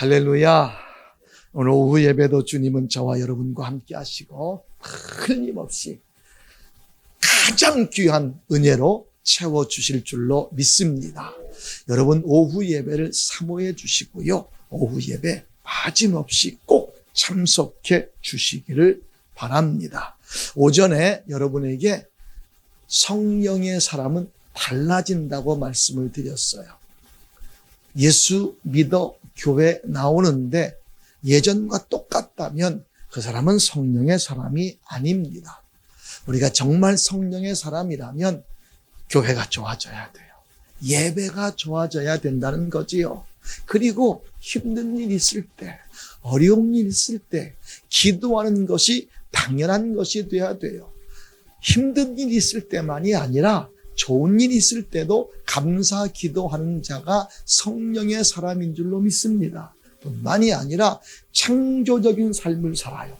할렐루야. 오늘 오후 예배도 주님은 저와 여러분과 함께 하시고 틀림없이 가장 귀한 은혜로 채워주실 줄로 믿습니다. 여러분 오후 예배를 사모해 주시고요. 오후 예배 빠짐없이 꼭 참석해 주시기를 바랍니다. 오전에 여러분에게 성령의 사람은 달라진다고 말씀을 드렸어요. 예수 믿어 교회 나오는데 예전과 똑같다면 그 사람은 성령의 사람이 아닙니다. 우리가 정말 성령의 사람이라면 교회가 좋아져야 돼요. 예배가 좋아져야 된다는 거지요. 그리고 힘든 일 있을 때, 어려운 일 있을 때 기도하는 것이 당연한 것이 돼야 돼요. 힘든 일 있을 때만이 아니라 좋은 일 있을 때도 감사 기도하는 자가 성령의 사람인 줄로 믿습니다. 뿐만이 아니라 창조적인 삶을 살아요.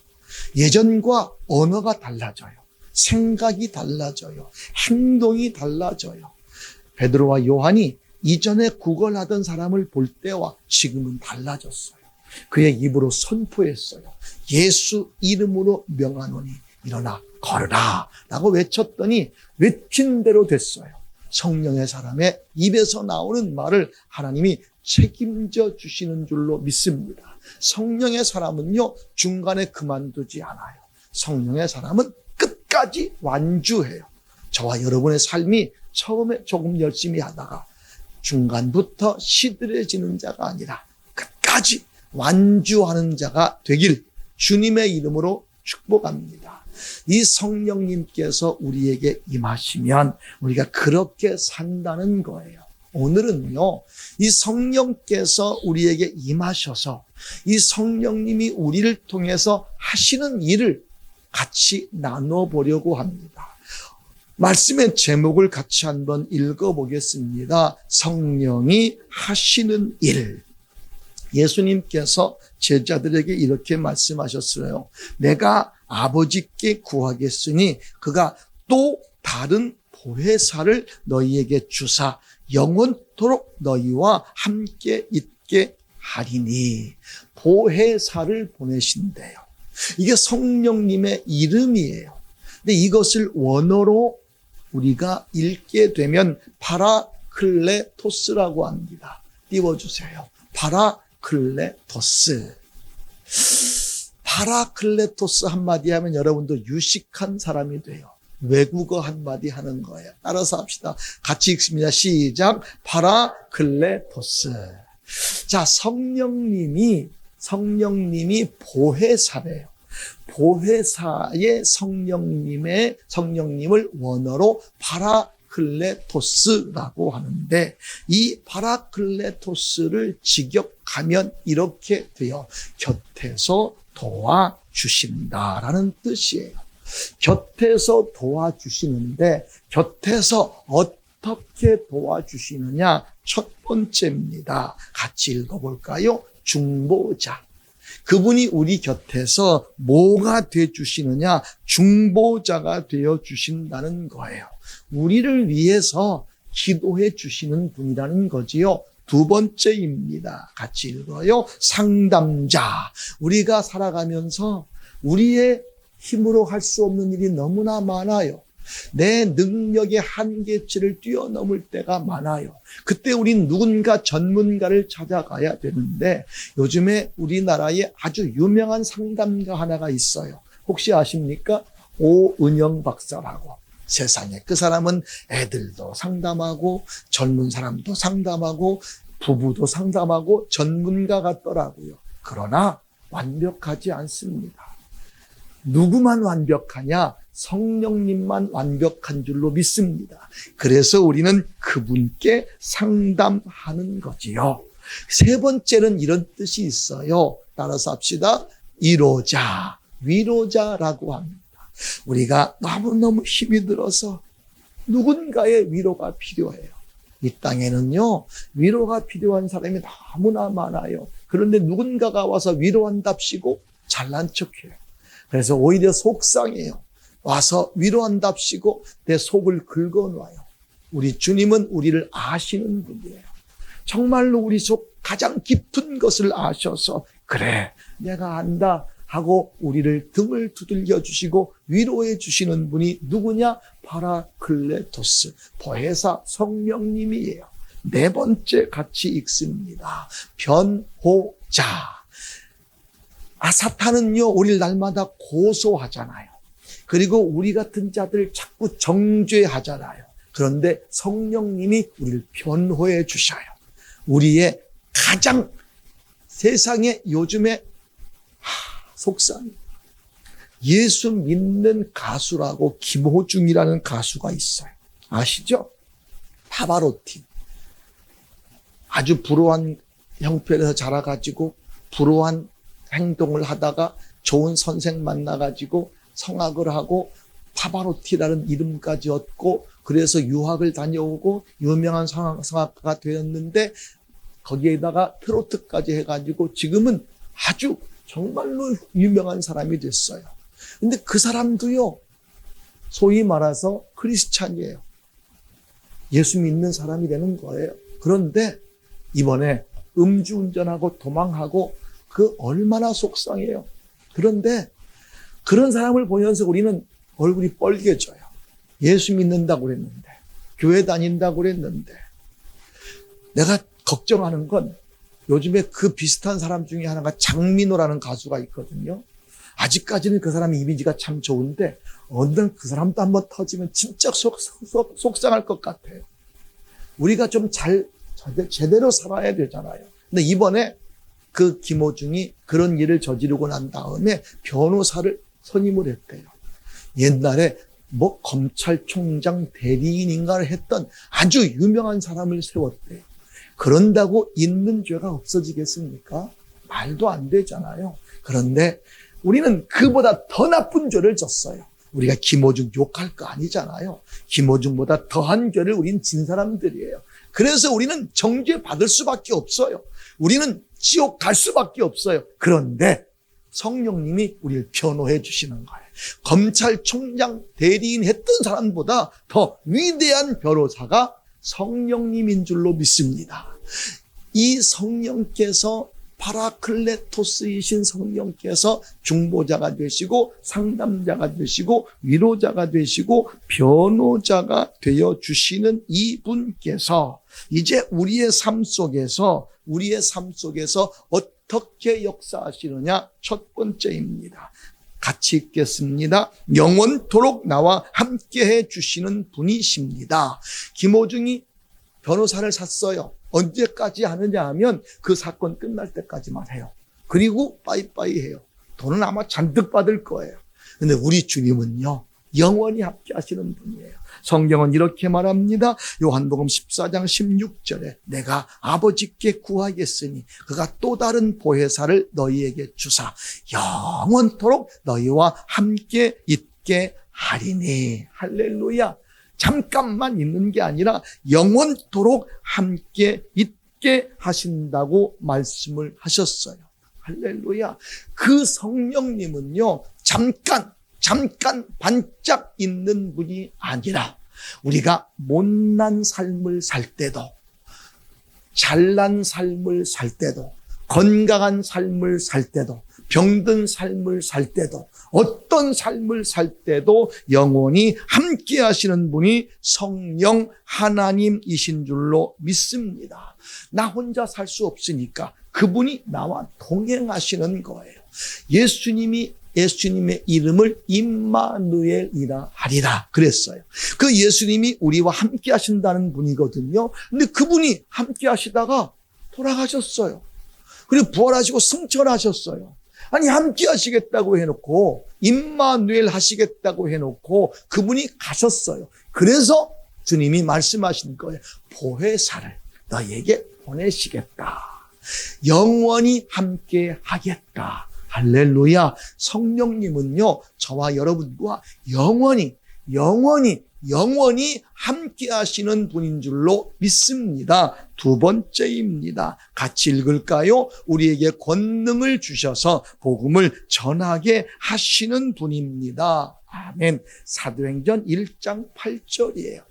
예전과 언어가 달라져요. 생각이 달라져요. 행동이 달라져요. 베드로와 요한이 이전에 구걸하던 사람을 볼 때와 지금은 달라졌어요. 그의 입으로 선포했어요. 예수 이름으로 명하노니 일어나 걸으라 라고 외쳤더니 외친 대로 됐어요. 성령의 사람의 입에서 나오는 말을 하나님이 책임져 주시는 줄로 믿습니다. 성령의 사람은요, 중간에 그만두지 않아요. 성령의 사람은 끝까지 완주해요. 저와 여러분의 삶이 처음에 조금 열심히 하다가 중간부터 시들해지는 자가 아니라 끝까지 완주하는 자가 되길 주님의 이름으로 축복합니다. 이 성령님께서 우리에게 임하시면 우리가 그렇게 산다는 거예요. 오늘은요, 이 성령께서 우리에게 임하셔서 이 성령님이 우리를 통해서 하시는 일을 같이 나눠보려고 합니다. 말씀의 제목을 같이 한번 읽어보겠습니다. 성령이 하시는 일. 예수님께서 제자들에게 이렇게 말씀하셨어요. 내가 아버지께 구하겠으니 그가 또 다른 보혜사를 너희에게 주사 영원토록 너희와 함께 있게 하리니. 보혜사를 보내신대요. 이게 성령님의 이름이에요. 근데 이것을 원어로 우리가 읽게 되면 파라클레토스라고 합니다. 띄워주세요. 파라클레토스. 파라클레토스 한마디 하면 여러분도 유식한 사람이 돼요. 외국어 한마디 하는 거예요. 따라서 합시다. 같이 읽습니다. 시작. 파라클레토스. 자, 성령님이 보혜사래요. 보혜사의 성령님을 원어로 파라클레토스라고 하는데, 이 파라클레토스를 직역하면 이렇게 돼요. 곁에서 도와주신다라는 뜻이에요. 곁에서 도와주시는데, 곁에서 어떻게 도와주시느냐? 첫 번째입니다. 같이 읽어볼까요? 중보자. 그분이 우리 곁에서 뭐가 되어주시느냐? 중보자가 되어주신다는 거예요. 우리를 위해서 기도해 주시는 분이라는 거지요. 두 번째입니다. 같이 읽어요. 상담자. 우리가 살아가면서 우리의 힘으로 할 수 없는 일이 너무나 많아요. 내 능력의 한계치를 뛰어넘을 때가 많아요. 그때 우린 누군가 전문가를 찾아가야 되는데, 요즘에 우리나라에 아주 유명한 상담가 하나가 있어요. 혹시 아십니까? 오은영 박사라고. 세상에 그 사람은 애들도 상담하고 젊은 사람도 상담하고 부부도 상담하고 전문가 같더라고요. 그러나 완벽하지 않습니다. 누구만 완벽하냐? 성령님만 완벽한 줄로 믿습니다. 그래서 우리는 그분께 상담하는 거지요. 세 번째는 이런 뜻이 있어요. 따라서 합시다. 위로자라고 합니다. 우리가 너무너무 힘이 들어서 누군가의 위로가 필요해요. 이 땅에는요, 위로가 필요한 사람이 너무나 많아요. 그런데 누군가가 와서 위로한답시고 잘난 척해요. 그래서 오히려 속상해요. 와서 위로한답시고 내 속을 긁어놔요. 우리 주님은 우리를 아시는 분이에요. 정말로 우리 속 가장 깊은 것을 아셔서 그래 내가 안다 하고 우리를 등을 두들겨 주시고 위로해 주시는 분이 누구냐? 파라클레토스, 보혜사 성령님이에요. 네 번째 같이 읽습니다. 변호자. 사탄은요 우리를 날마다 고소하잖아요. 그리고 우리 같은 자들 자꾸 정죄하잖아요. 그런데 성령님이 우리를 변호해 주셔요. 우리의 가장 세상에 요즘에 속상해. 예수 믿는 가수라고 김호중이라는 가수가 있어요. 아시죠? 파바로티. 아주 불우한 형편에서 자라가지고 불우한 행동을 하다가 좋은 선생 만나가지고 성악을 하고 파바로티라는 이름까지 얻고 그래서 유학을 다녀오고 유명한 성악가가 되었는데 거기에다가 트로트까지 해가지고 지금은 아주 정말로 유명한 사람이 됐어요. 근데 그 사람도요, 소위 말해서 크리스찬이에요. 예수 믿는 사람이 되는 거예요. 그런데 이번에 음주운전하고 도망하고 그 얼마나 속상해요. 그런데 그런 사람을 보면서 우리는 얼굴이 뻘개져요. 예수 믿는다고 그랬는데, 교회 다닌다고 그랬는데. 내가 걱정하는 건 요즘에 그 비슷한 사람 중에 하나가 장민호라는 가수가 있거든요. 아직까지는 그 사람 이미지가 참 좋은데 어느 날 그 사람도 한번 터지면 진짜 속상할 것 같아요. 우리가 좀 제대로 살아야 되잖아요. 근데 이번에 그 김호중이 그런 일을 저지르고 난 다음에 변호사를 선임을 했대요. 옛날에 검찰총장 대리인인가를 했던 아주 유명한 사람을 세웠대요. 그런다고 있는 죄가 없어지겠습니까? 말도 안 되잖아요. 그런데 우리는 그보다 더 나쁜 죄를 졌어요. 우리가 김호중 욕할 거 아니잖아요. 김호중보다 더한 죄를 우린 진 사람들이에요. 그래서 우리는 정죄 받을 수밖에 없어요. 우리는 지옥 갈 수밖에 없어요. 그런데 성령님이 우리를 변호해 주시는 거예요. 검찰총장 대리인 했던 사람보다 더 위대한 변호사가 성령님인 줄로 믿습니다. 이 성령께서 파라클레토스이신 성령께서 중보자가 되시고 상담자가 되시고 위로자가 되시고 변호자가 되어 주시는 이분께서 이제 우리의 삶 속에서 어떻게 역사하시느냐? 첫 번째입니다. 같이 읽겠습니다. 영원토록 나와 함께해 주시는 분이십니다. 김호중이 변호사를 샀어요. 언제까지 하느냐 하면 그 사건 끝날 때까지만 해요. 그리고 빠이빠이 해요. 돈은 아마 잔뜩 받을 거예요. 근데 우리 주님은요, 영원히 함께 하시는 분이에요. 성경은 이렇게 말합니다. 요한복음 14장 16절에 내가 아버지께 구하겠으니 그가 또 다른 보혜사를 너희에게 주사 영원토록 너희와 함께 있게 하리니. 할렐루야. 잠깐만 있는 게 아니라 영원토록 함께 있게 하신다고 말씀을 하셨어요. 할렐루야. 그 성령님은요, 잠깐 반짝 있는 분이 아니라 우리가 못난 삶을 살 때도, 잘난 삶을 살 때도, 건강한 삶을 살 때도, 병든 삶을 살 때도, 어떤 삶을 살 때도 영원히 함께 하시는 분이 성령 하나님이신 줄로 믿습니다. 나 혼자 살 수 없으니까 그분이 나와 동행하시는 거예요. 예수님의 이름을 임마누엘이라 하리라 그랬어요. 그 예수님이 우리와 함께 하신다는 분이거든요. 근데 그분이 함께 하시다가 돌아가셨어요. 그리고 부활하시고 승천하셨어요. 아니 함께 하시겠다고 해놓고 임마누엘 하시겠다고 해놓고 그분이 가셨어요. 그래서 주님이 말씀하신 거예요. 보혜사를 너에게 보내시겠다. 영원히 함께 하겠다. 할렐루야. 성령님은요, 저와 여러분과 영원히 함께 하시는 분인 줄로 믿습니다. 두 번째입니다. 같이 읽을까요? 우리에게 권능을 주셔서 복음을 전하게 하시는 분입니다. 아멘. 사도행전 1장 8절이에요.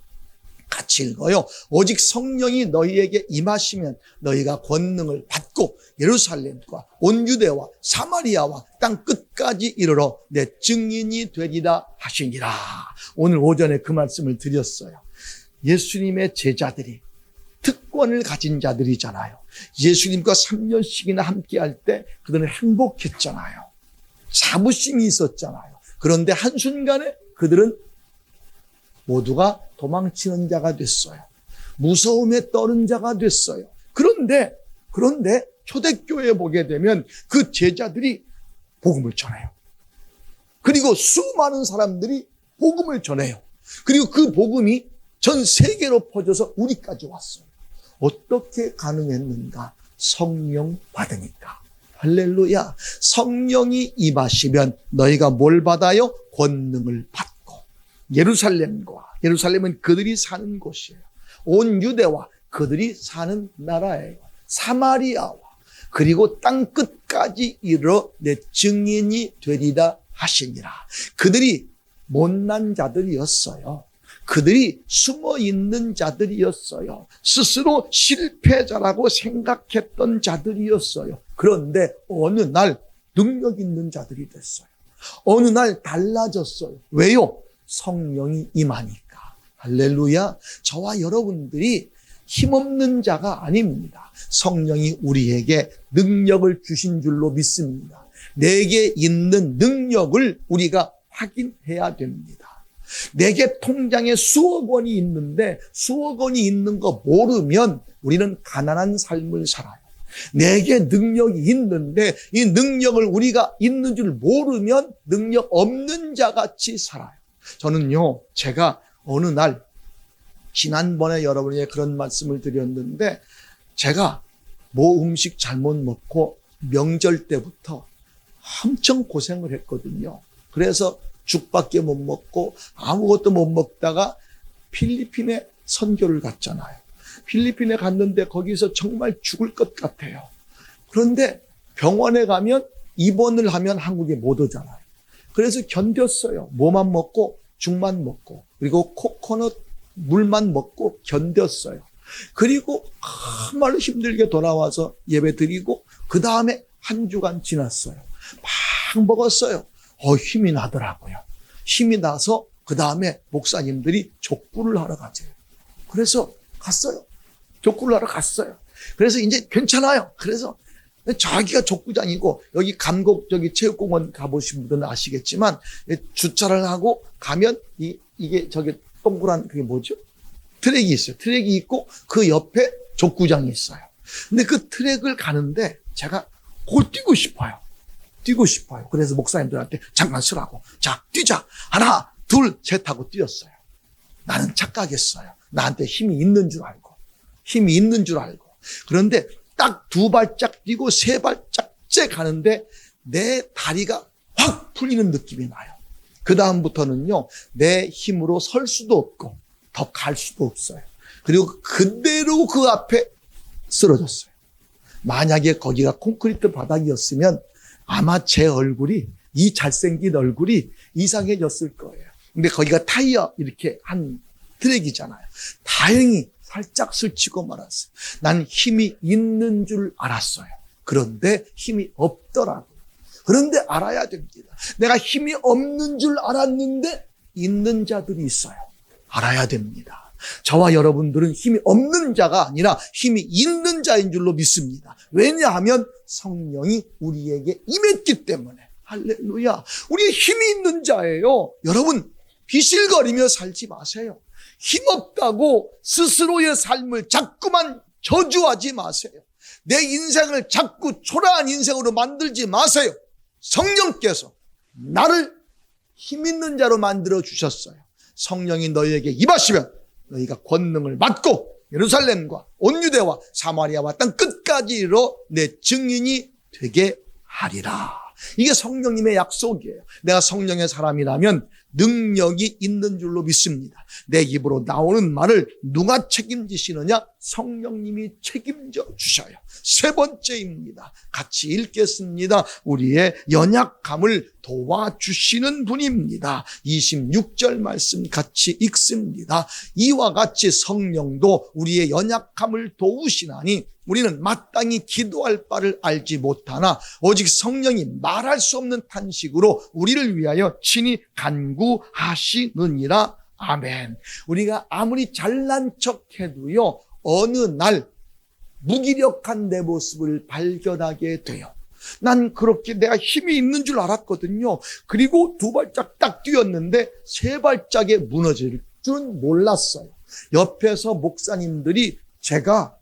같이 읽어요. 오직 성령이 너희에게 임하시면 너희가 권능을 받고 예루살렘과 온 유대와 사마리아와 땅 끝까지 이르러 내 증인이 되리라 하시니라. 오늘 오전에 그 말씀을 드렸어요. 예수님의 제자들이 특권을 가진 자들이잖아요. 예수님과 3년씩이나 함께할 때 그들은 행복했잖아요. 자부심이 있었잖아요. 그런데 한순간에 그들은 모두가 도망치는 자가 됐어요. 무서움에 떠는 자가 됐어요. 그런데 초대교회에 보게 되면 그 제자들이 복음을 전해요. 그리고 수많은 사람들이 복음을 전해요. 그리고 그 복음이 전 세계로 퍼져서 우리까지 왔어요. 어떻게 가능했는가? 성령 받으니까. 할렐루야. 성령이 임하시면 너희가 뭘 받아요? 권능을 받고. 예루살렘은 그들이 사는 곳이에요. 온 유대와 그들이 사는 나라예요. 사마리아와 그리고 땅 끝까지 이르러 내 증인이 되리라 하시니라. 그들이 못난 자들이었어요. 그들이 숨어 있는 자들이었어요. 스스로 실패자라고 생각했던 자들이었어요. 그런데 어느 날 능력 있는 자들이 됐어요. 어느 날 달라졌어요. 왜요? 성령이 임하니까. 할렐루야. 저와 여러분들이 힘없는 자가 아닙니다. 성령이 우리에게 능력을 주신 줄로 믿습니다. 내게 있는 능력을 우리가 확인해야 됩니다. 내게 통장에 수억 원이 있는데 수억 원이 있는 거 모르면 우리는 가난한 삶을 살아요. 내게 능력이 있는데 이 능력을 우리가 있는 줄 모르면 능력 없는 자 같이 살아요. 저는요, 제가 어느 날 지난번에 여러분에게 그런 말씀을 드렸는데 제가 뭐 음식 잘못 먹고 명절 때부터 엄청 고생을 했거든요. 그래서 죽밖에 못 먹고 아무것도 못 먹다가 필리핀에 선교를 갔잖아요. 필리핀에 갔는데 거기서 정말 죽을 것 같아요. 그런데 병원에 가면 입원을 하면 한국에 못 오잖아요. 그래서 견뎠어요. 뭐만 먹고 죽만 먹고 그리고 코코넛 물만 먹고 견뎠어요. 그리고 정말로 힘들게 돌아와서 예배 드리고 그 다음에 한 주간 지났어요. 막 먹었어요. 힘이 나더라고요. 힘이 나서 그 다음에 목사님들이 족구를 하러 가세요. 그래서 갔어요. 족구를 하러 갔어요. 그래서 이제 괜찮아요. 그래서 저기가 족구장이고 여기 감곡 체육공원 가보신 분들은 아시겠지만 주차를 하고 가면 이게 저기 동그란 그게 뭐죠? 트랙이 있어요. 트랙이 있고 그 옆에 족구장이 있어요. 근데 그 트랙을 가는데 제가 그걸 뛰고 싶어요. 그래서 목사님들한테 잠깐 서라고. 자, 뛰자. 하나, 둘, 셋 하고 뛰었어요. 나는 착각했어요. 나한테 힘이 있는 줄 알고. 그런데 딱 두 발짝 뛰고 세 발짝째 가는데 내 다리가 확 풀리는 느낌이 나요. 그 다음부터는요, 내 힘으로 설 수도 없고 더 갈 수도 없어요. 그리고 그대로 그 앞에 쓰러졌어요. 만약에 거기가 콘크리트 바닥이었으면 아마 제 얼굴이, 이 잘생긴 얼굴이 이상해졌을 거예요. 근데 거기가 타이어 이렇게 한 트랙이잖아요. 다행히 살짝 스치고 말았어요. 난 힘이 있는 줄 알았어요. 그런데 힘이 없더라고요. 그런데 알아야 됩니다. 내가 힘이 없는 줄 알았는데 있는 자들이 있어요. 알아야 됩니다. 저와 여러분들은 힘이 없는 자가 아니라 힘이 있는 자인 줄로 믿습니다. 왜냐하면 성령이 우리에게 임했기 때문에. 할렐루야. 우리 힘이 있는 자예요. 여러분, 비실거리며 살지 마세요. 힘없다고 스스로의 삶을 자꾸만 저주하지 마세요. 내 인생을 자꾸 초라한 인생으로 만들지 마세요. 성령께서 나를 힘 있는 자로 만들어 주셨어요. 성령이 너희에게 임하시면 너희가 권능을 받고 예루살렘과 온 유대와 사마리아와 땅 끝까지 이르러 내 증인이 되게 하리라. 이게 성령님의 약속이에요. 내가 성령의 사람이라면 능력이 있는 줄로 믿습니다. 내 입으로 나오는 말을 누가 책임지시느냐? 성령님이 책임져 주셔요. 세 번째입니다. 같이 읽겠습니다. 우리의 연약함을 도와주시는 분입니다. 26절 말씀 같이 읽습니다. 이와 같이 성령도 우리의 연약함을 도우시나니 우리는 마땅히 기도할 바를 알지 못하나 오직 성령이 말할 수 없는 탄식으로 우리를 위하여 친히 간구하시느니라. 아멘. 우리가 아무리 잘난 척해도요, 어느 날 무기력한 내 모습을 발견하게 돼요. 난 그렇게 내가 힘이 있는 줄 알았거든요. 그리고 두 발짝 딱 뛰었는데 세 발짝에 무너질 줄은 몰랐어요. 옆에서 목사님들이 제가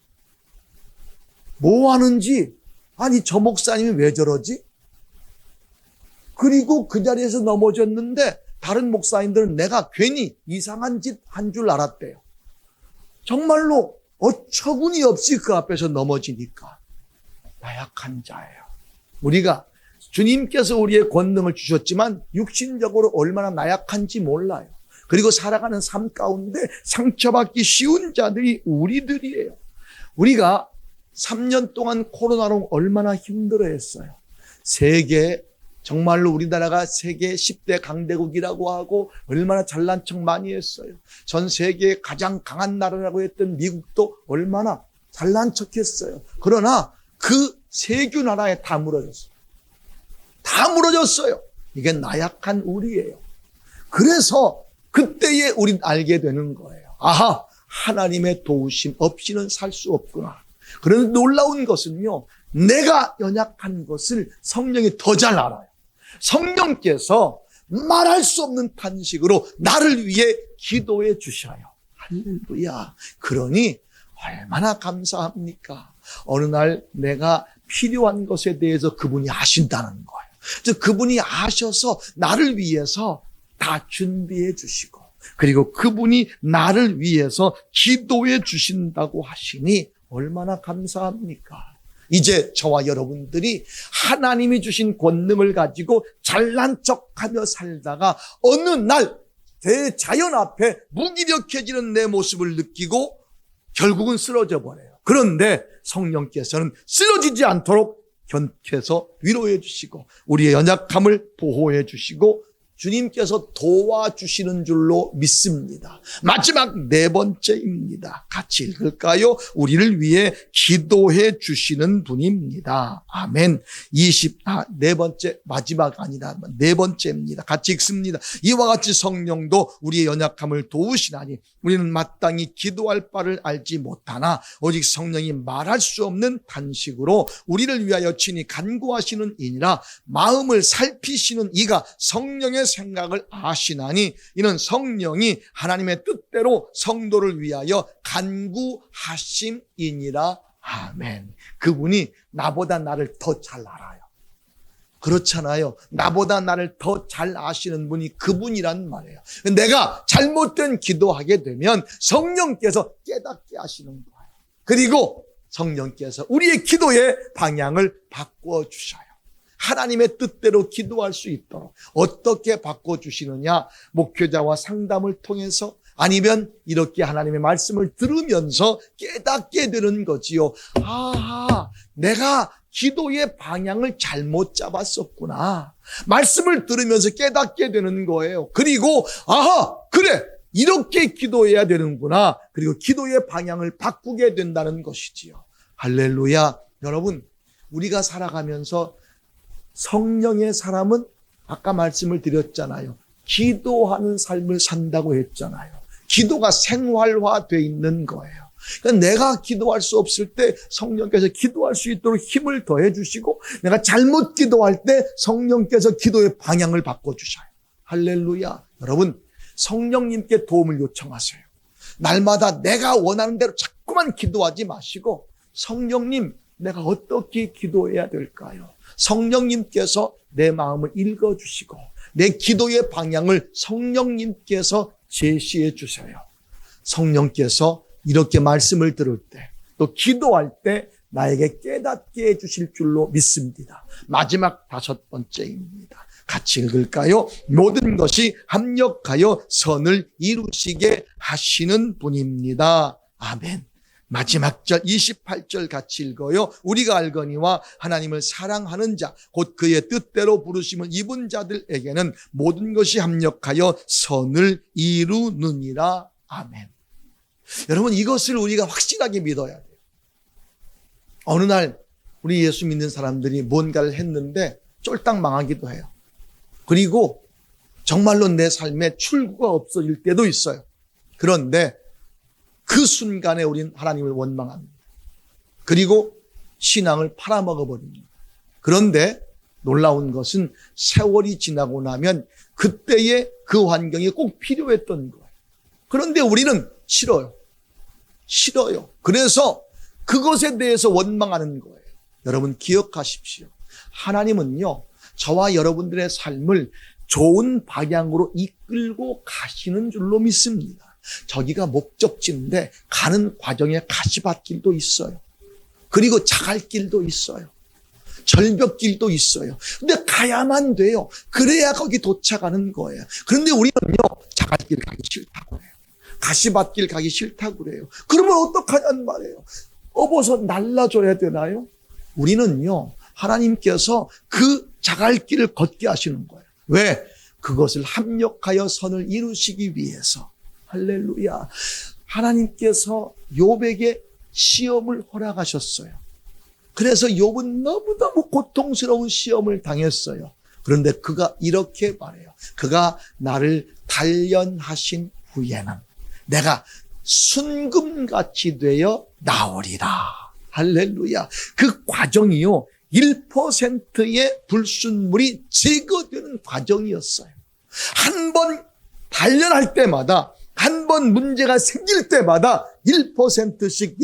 뭐 하는지, 아니 저 목사님이 왜 저러지? 그리고 그 자리에서 넘어졌는데 다른 목사님들은 내가 괜히 이상한 짓 한 줄 알았대요. 정말로 어처구니 없이 그 앞에서 넘어지니까 나약한 자예요. 우리가 주님께서 우리의 권능을 주셨지만 육신적으로 얼마나 나약한지 몰라요. 그리고 살아가는 삶 가운데 상처받기 쉬운 자들이 우리들이에요. 우리가 3년 동안 코로나로 얼마나 힘들어했어요. 세계, 정말로 우리나라가 세계 10대 강대국이라고 하고 얼마나 잘난 척 많이 했어요. 전 세계에 가장 강한 나라라고 했던 미국도 얼마나 잘난 척했어요. 그러나 그 세균 하나에 다 무너졌어요. 다 무너졌어요. 이게 나약한 우리예요. 그래서 그때에 우린 알게 되는 거예요. 아하, 하나님의 도우심 없이는 살 수 없구나. 그런데 놀라운 것은요, 내가 연약한 것을 성령이 더 잘 알아요. 성령께서 말할 수 없는 탄식으로 나를 위해 기도해 주셔요. 할렐루야. 그러니 얼마나 감사합니까? 어느 날 내가 필요한 것에 대해서 그분이 아신다는 거예요. 즉 그분이 아셔서 나를 위해서 다 준비해 주시고, 그리고 그분이 나를 위해서 기도해 주신다고 하시니 얼마나 감사합니까? 이제 저와 여러분들이 하나님이 주신 권능을 가지고 잘난 척하며 살다가 어느 날 대자연 앞에 무기력해지는 내 모습을 느끼고 결국은 쓰러져 버려요. 그런데 성령께서는 쓰러지지 않도록 견케서 위로해 주시고 우리의 연약함을 보호해 주시고 주님께서 도와주시는 줄로 믿습니다. 마지막 네 번째입니다. 같이 읽을까요? 우리를 위해 기도해 주시는 분입니다. 아멘. 네 번째, 마지막 아니다. 네 번째입니다. 같이 읽습니다. 이와 같이 성령도 우리의 연약함을 도우시나니 우리는 마땅히 기도할 바를 알지 못하나 오직 성령이 말할 수 없는 탄식으로 우리를 위하여 친히 간구하시는 이니라. 마음을 살피시는 이가 성령의 생각을 아시나니 이는 성령이 하나님의 뜻대로 성도를 위하여 간구하심이니라. 아멘. 그분이 나보다 나를 더 잘 알아요. 그렇잖아요. 나보다 나를 더 잘 아시는 분이 그분이란 말이에요. 내가 잘못된 기도하게 되면 성령께서 깨닫게 하시는 거예요. 그리고 성령께서 우리의 기도의 방향을 바꿔 주셔요. 하나님의 뜻대로 기도할 수 있도록 어떻게 바꿔주시느냐? 목회자와 상담을 통해서, 아니면 이렇게 하나님의 말씀을 들으면서 깨닫게 되는 거지요. 아하, 내가 기도의 방향을 잘못 잡았었구나. 말씀을 들으면서 깨닫게 되는 거예요. 그리고 아하, 그래, 이렇게 기도해야 되는구나. 그리고 기도의 방향을 바꾸게 된다는 것이지요. 할렐루야. 여러분, 우리가 살아가면서 성령의 사람은 아까 말씀을 드렸잖아요. 기도하는 삶을 산다고 했잖아요. 기도가 생활화되어 있는 거예요. 그러니까 내가 기도할 수 없을 때 성령께서 기도할 수 있도록 힘을 더해 주시고, 내가 잘못 기도할 때 성령께서 기도의 방향을 바꿔주셔요. 할렐루야. 여러분, 성령님께 도움을 요청하세요. 날마다 내가 원하는 대로 자꾸만 기도하지 마시고, 성령님, 내가 어떻게 기도해야 될까요? 성령님께서 내 마음을 읽어주시고 내 기도의 방향을 성령님께서 제시해 주세요. 성령께서 이렇게 말씀을 들을 때, 또 기도할 때 나에게 깨닫게 해주실 줄로 믿습니다. 마지막 다섯 번째입니다. 같이 읽을까요? 모든 것이 합력하여 선을 이루시게 하시는 분입니다. 아멘. 마지막 절 28절 같이 읽어요. 우리가 알거니와 하나님을 사랑하는 자 곧 그의 뜻대로 부르심을 입은 자들에게는 모든 것이 합력하여 선을 이루느니라. 아멘. 여러분, 이것을 우리가 확실하게 믿어야 돼요. 어느 날 우리 예수 믿는 사람들이 뭔가를 했는데 쫄딱 망하기도 해요. 그리고 정말로 내 삶에 출구가 없어질 때도 있어요. 그런데 그 순간에 우린 하나님을 원망합니다. 그리고 신앙을 팔아먹어버립니다. 그런데 놀라운 것은 세월이 지나고 나면 그때의 그 환경이 꼭 필요했던 거예요. 그런데 우리는 싫어요. 그래서 그것에 대해서 원망하는 거예요. 여러분 기억하십시오. 하나님은요, 저와 여러분들의 삶을 좋은 방향으로 이끌고 가시는 줄로 믿습니다. 저기가 목적지인데 가는 과정에 가시밭길도 있어요. 그리고 자갈길도 있어요. 절벽길도 있어요. 근데 가야만 돼요. 그래야 거기 도착하는 거예요. 그런데 우리는요, 자갈길 가기 싫다고 해요. 가시밭길 가기 싫다고 그래요. 그러면 어떡하냔 말이에요. 업어서 날라줘야 되나요? 우리는요, 하나님께서 그 자갈길을 걷게 하시는 거예요. 왜? 그것을 합력하여 선을 이루시기 위해서. 할렐루야. 하나님께서 욥에게 시험을 허락하셨어요. 그래서 욥은 너무너무 고통스러운 시험을 당했어요. 그런데 그가 이렇게 말해요. 그가 나를 단련하신 후에는 내가 순금같이 되어 나오리라. 할렐루야. 그 과정이요, 1%의 불순물이 제거되는 과정이었어요. 한 번 단련할 때마다, 한 번 문제가 생길 때마다 1%씩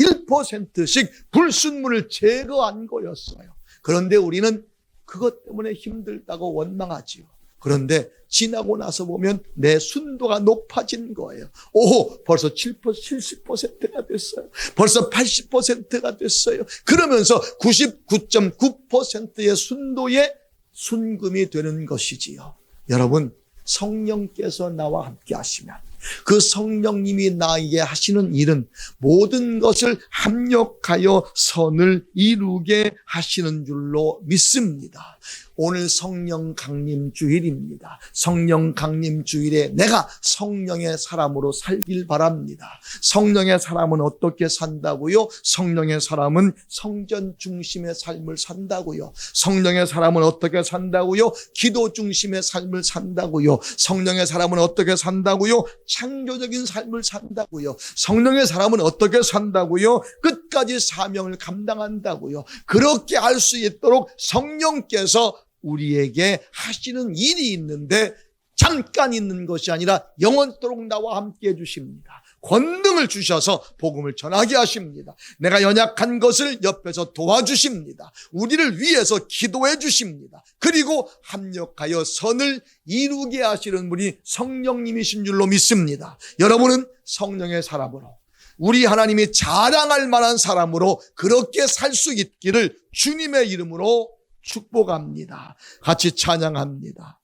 불순물을 제거한 거였어요. 그런데 우리는 그것 때문에 힘들다고 원망하지요. 그런데 지나고 나서 보면 내 순도가 높아진 거예요. 오, 벌써 70%가 됐어요. 벌써 80%가 됐어요. 그러면서 99.9%의 순도의 순금이 되는 것이지요. 여러분, 성령께서 나와 함께 하시면 그 성령님이 나에게 하시는 일은 모든 것을 합력하여 선을 이루게 하시는 줄로 믿습니다. 오늘 성령 강림 주일입니다. 성령 강림 주일에 내가 성령의 사람으로 살길 바랍니다. 성령의 사람은 어떻게 산다고요? 성령의 사람은 성전 중심의 삶을 산다고요. 성령의 사람은 어떻게 산다고요? 기도 중심의 삶을 산다고요. 성령의 사람은 어떻게 산다고요? 창조적인 삶을 산다고요. 성령의 사람은 어떻게 산다고요? 끝까지 사명을 감당한다고요. 그렇게 할 수 있도록 성령께서 우리에게 하시는 일이 있는데 잠깐 있는 것이 아니라 영원토록 나와 함께 해주십니다. 권능을 주셔서 복음을 전하게 하십니다. 내가 연약한 것을 옆에서 도와주십니다. 우리를 위해서 기도해 주십니다. 그리고 합력하여 선을 이루게 하시는 분이 성령님이신 줄로 믿습니다. 여러분은 성령의 사람으로, 우리 하나님이 자랑할 만한 사람으로 그렇게 살 수 있기를 주님의 이름으로 축복합니다. 같이 찬양합니다.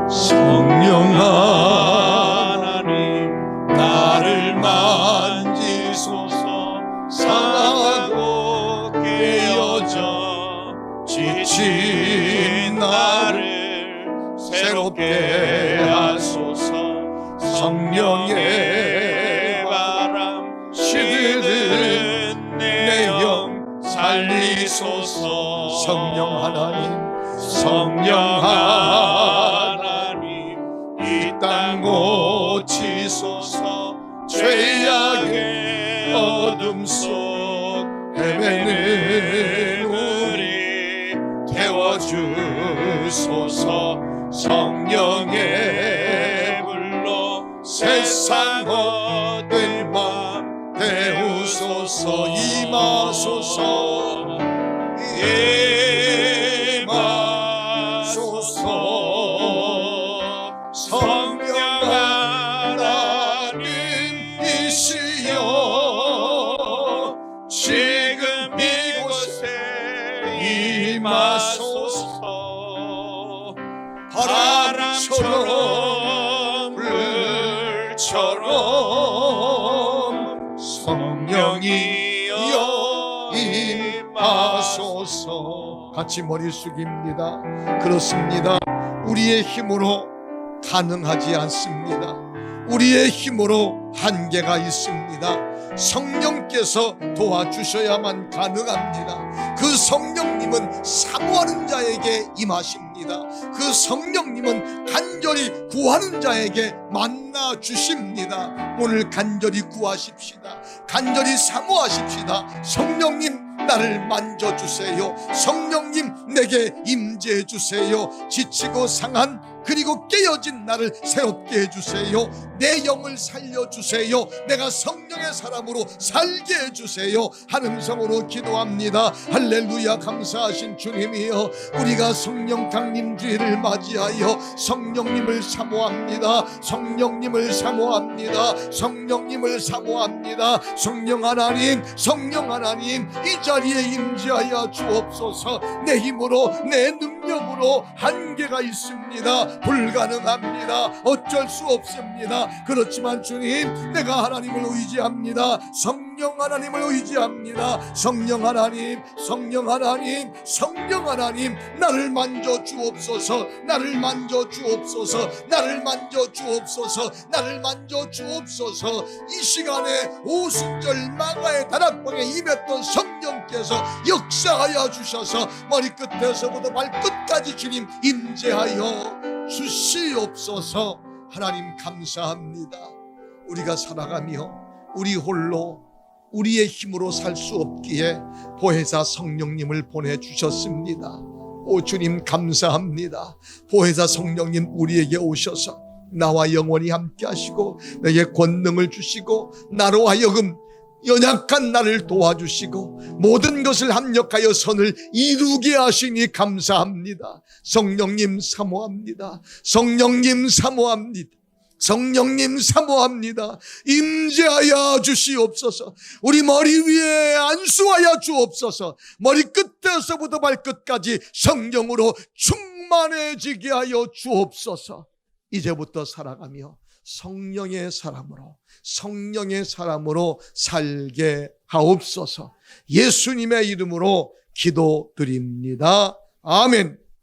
성령 하나님 나를 만지소서. 상하고 깨어져 지친 나를 새롭게 하소서. 성령의 바람 시드는 내 영 살리소서. 성령 하나님, 성령 하나님 이 땅 고치소서. 죄악의 어둠 속 헤매는 우리 태워주소서. 성령의 불로 세상 얻을 맘 태우소서. 임하소서. 성령 하나님이시여 지금 이곳에 임하소서. 바람처럼 성령이여 임하소서. 같이 머리 숙입니다. 그렇습니다. 우리의 힘으로 가능하지 않습니다. 우리의 힘으로 한계가 있습니다. 성령께서 도와주셔야만 가능합니다. 그 성령님은 사모하는 자에게 임하십니다. 그 성령님은 간절히 구하는 자에게 만나 주십니다. 오늘 간절히 구하십시다. 간절히 사모하십시다. 성령님, 나를 만져주세요. 성령님, 내게 임재해 주세요. 지치고 상한 그리고 깨어진 나를 새롭게 해주세요. 내 영을 살려주세요. 내가 성령의 사람으로 살게 해주세요. 한 음성으로 기도합니다. 할렐루야. 감사하신 주님이여, 우리가 성령 강림주의를 맞이하여 성령님을 사모합니다. 성령님을 사모합니다. 성령님을 사모합니다. 성령 하나님, 성령 하나님, 이 자리에 임재하여 주옵소서. 내 힘으로, 내 능력으로 한계가 있습니다. 불가능합니다. 어쩔 수 없습니다. 그렇지만 주님, 내가 하나님을 의지합니다. 성령 하나님을 의지합니다. 성령 하나님, 성령 하나님, 성령 하나님, 나를 만져 주옵소서. 나를 만져 주옵소서. 나를 만져 주옵소서. 나를 만져 주옵소서. 이 시간에 오순절 망아의 다락방에 임했던 성령께서 역사하여 주셔서 머리끝에서부터 발끝까지 주님 임재하여 주시옵소서. 하나님 감사합니다. 우리가 살아가며 우리 홀로 우리의 힘으로 살 수 없기에 보혜사 성령님을 보내주셨습니다. 오 주님 감사합니다. 보혜사 성령님 우리에게 오셔서 나와 영원히 함께 하시고 내게 권능을 주시고 나로 하여금 연약한 나를 도와주시고 모든 것을 합력하여 선을 이루게 하시니 감사합니다. 성령님 사모합니다. 성령님 사모합니다. 성령님 사모합니다. 임재하여 주시옵소서. 우리 머리 위에 안수하여 주옵소서. 머리끝에서부터 발끝까지 성령으로 충만해지게 하여 주옵소서. 이제부터 살아가며 성령의 사람으로 살게 하옵소서. 예수님의 이름으로 기도드립니다. 아멘.